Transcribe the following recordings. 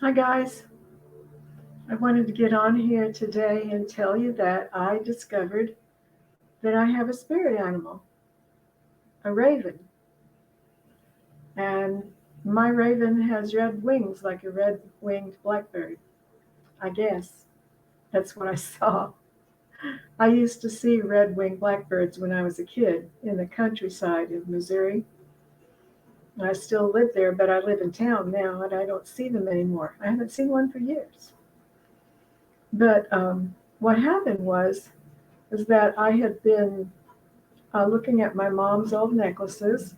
Hi, guys. I wanted to get on here today and tell you that I discovered that I have a spirit animal, a raven. And my raven has red wings like a red winged blackbird. I guess that's what I saw. I used to see red winged blackbirds when I was a kid in the countryside of Missouri. I still live there, but I live in town now and I don't see them anymore. I haven't seen one for years. But what happened was that I had been looking at my mom's old necklaces.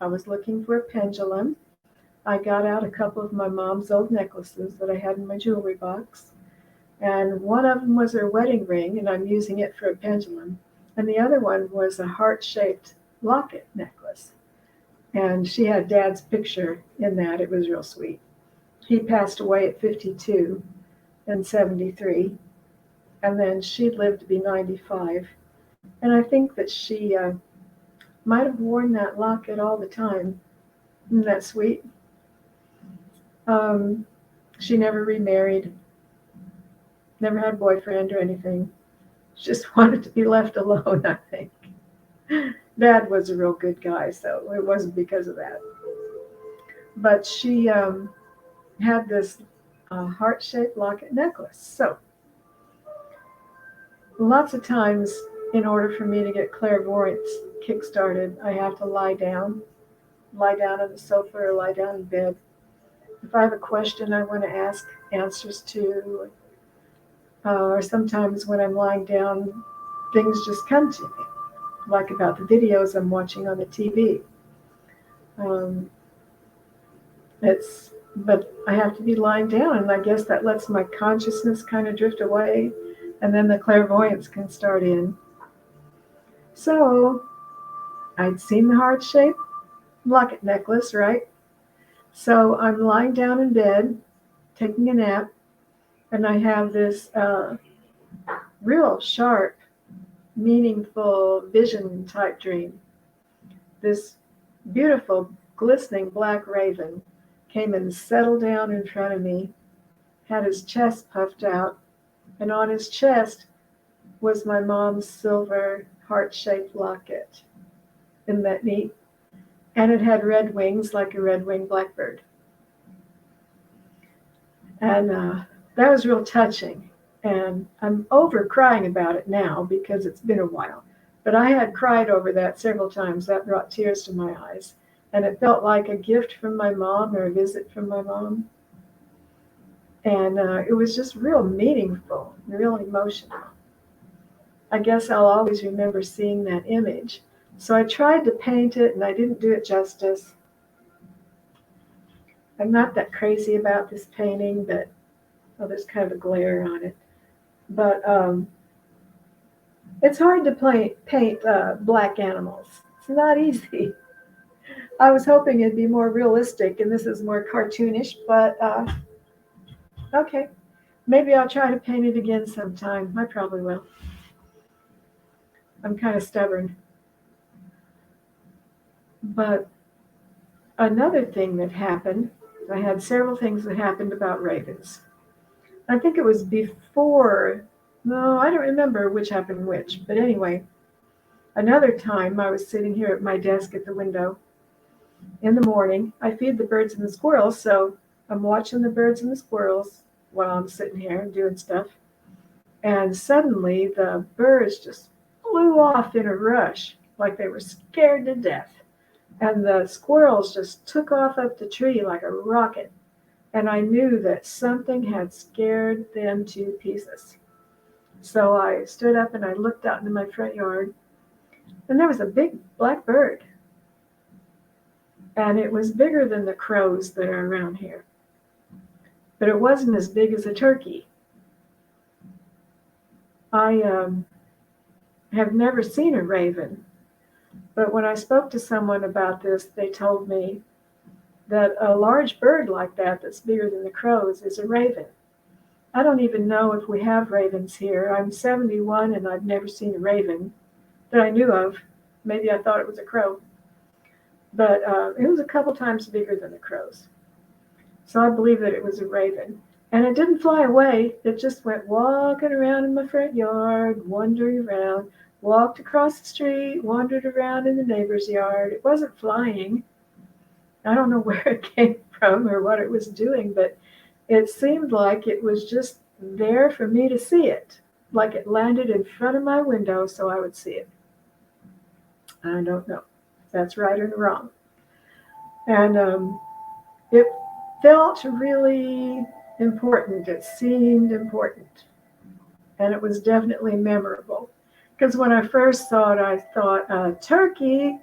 I was looking for a pendulum. I got out a couple of my mom's old necklaces that I had in my jewelry box. And one of them was her wedding ring, and I'm using it for a pendulum. And the other one was a heart shaped locket necklace. And she had dad's picture in that. It was real sweet. He passed away at 52 and 73. And then she lived to be 95. And I think that she might have worn that locket all the time. Isn't that sweet? Um, she never remarried, never had a boyfriend or anything. She just wanted to be left alone, I think. Dad was a real good guy, so it wasn't because of that. But she had this heart shaped locket necklace. So lots of times, in order for me to get clairvoyance kick-started, I have to lie down on the sofa or lie down in bed. If I have a question I want to ask answers to, or sometimes when I'm lying down, things just come to me, like about the videos I'm watching on the TV. Um, but I have to be lying down, and I guess that lets my consciousness kind of drift away, and then the clairvoyance can start in. So I'd seen the heart shaped locket necklace, right? So I'm lying down in bed, taking a nap, and I have this real sharp, meaningful vision type dream. This beautiful, glistening black raven came and settled down in front of me, had his chest puffed out, and on his chest was my mom's silver heart shaped locket. Isn't that neat? And it had red wings like a red winged blackbird. And that was real touching. And I'm over crying about it now because it's been a while. But I had cried over that several times. That brought tears to my eyes. And it felt like a gift from my mom or a visit from my mom. And it was just real meaningful, real emotional. I guess I'll always remember seeing that image. So I tried to paint it and I didn't do it justice. I'm not that crazy about this painting, but oh, there's kind of a glare on it. But it's hard to paint black animals. It's not easy. I was hoping it'd be more realistic, and this is more cartoonish, but okay. Maybe I'll try to paint it again sometime. I probably will. I'm kind of stubborn. But another thing that happened, I had several things that happened about ravens. I think it was before, no, I don't remember which happened which, but anyway, another time I was sitting here at my desk at the window in the morning. I feed the birds and the squirrels, so I'm watching the birds and the squirrels while I'm sitting here and doing stuff. And suddenly the birds just flew off in a rush, like they were scared to death. And the squirrels just took off up the tree like a rocket. And I knew that something had scared them to pieces. So I stood up and I looked out into my front yard, and there was a big black bird. And it was bigger than the crows that are around here. But it wasn't as big as a turkey. I have never seen a raven, but when I spoke to someone about this, they told me that a large bird like that, that's bigger than the crows, is a raven. I don't even know if we have ravens here. I'm 71 and I've never seen a raven that I knew of. Maybe I thought it was a crow, but it was a couple times bigger than the crows. So I believe that it was a raven. And it didn't fly away. It just went walking around in my front yard, wandering around, walked across the street, wandered around in the neighbor's yard. It wasn't flying. I don't know where it came from or what it was doing, but it seemed like it was just there for me to see it. Like it landed in front of my window so I would see it. I don't know if that's right or wrong. And it felt really important. It seemed important. And it was definitely memorable. Because when I first saw it, I thought, turkey.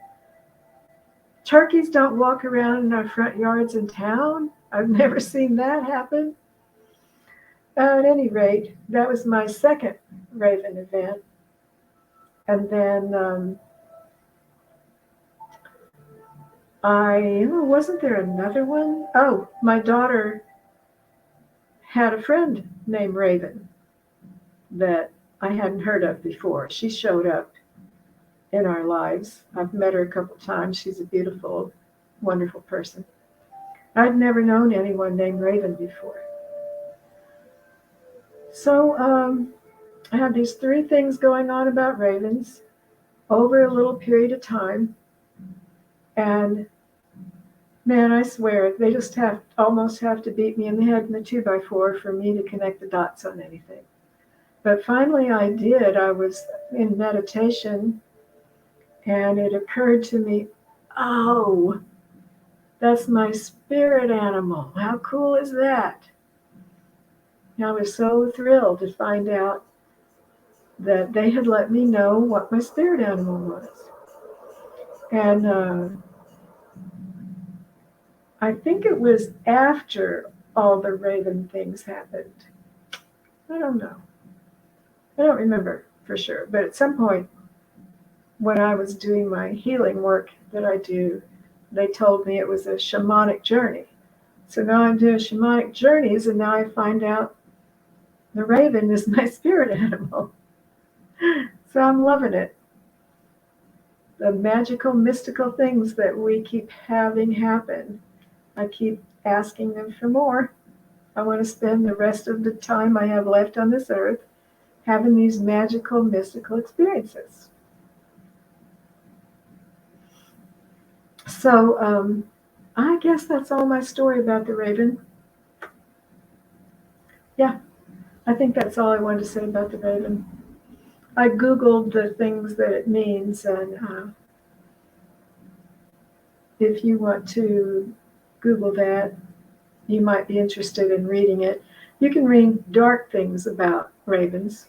Turkeys don't walk around in our front yards in town. I've never seen that happen. At any rate, that was my second raven event. And then wasn't there another one? Oh, my daughter had a friend named Raven that I hadn't heard of before. She showed up in our lives. I've met her a couple times. She's a beautiful, wonderful person. I'd never known anyone named Raven before. So I had these three things going on about ravens over a little period of time. And man, I swear, they just almost have to beat me in the head in the 2x4 for me to connect the dots on anything. But finally I did. I was in meditation and it occurred to me, oh, that's my spirit animal. How cool is that? And I was so thrilled to find out that they had let me know what my spirit animal was. And I think it was after all the raven things happened. I don't know. I don't remember for sure. But at some point, when I was doing my healing work that I do, they told me it was a shamanic journey. So now I'm doing shamanic journeys, and now I find out the raven is my spirit animal. So I'm loving it. The magical, mystical things that we keep having happen. I keep asking them for more. I want to spend the rest of the time I have left on this earth having these magical, mystical experiences. So I guess that's all my story about the raven. Yeah, I think that's all I wanted to say about the raven. I Googled the things that it means, and if you want to Google that, you might be interested in reading it. You can read dark things about ravens,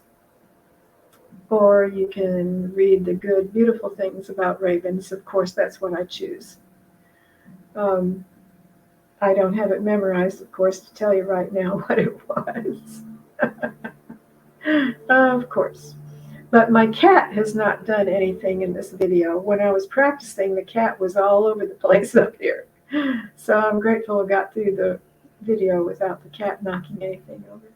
or you can read the good, beautiful things about ravens. Of course, that's what I choose. I don't have it memorized, of course, to tell you right now what it was. Of course. But my cat has not done anything in this video. When I was practicing, the cat was all over the place up here. So I'm grateful I got through the video without the cat knocking anything over.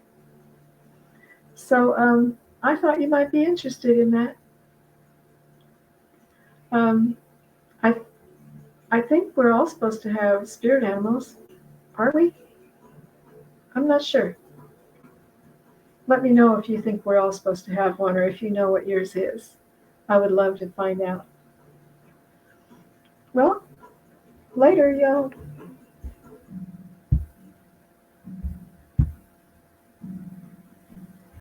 So I thought you might be interested in that. I think we're all supposed to have spirit animals, aren't we? I'm not sure. Let me know if you think we're all supposed to have one, or if you know what yours is. I would love to find out. Well, later, y'all.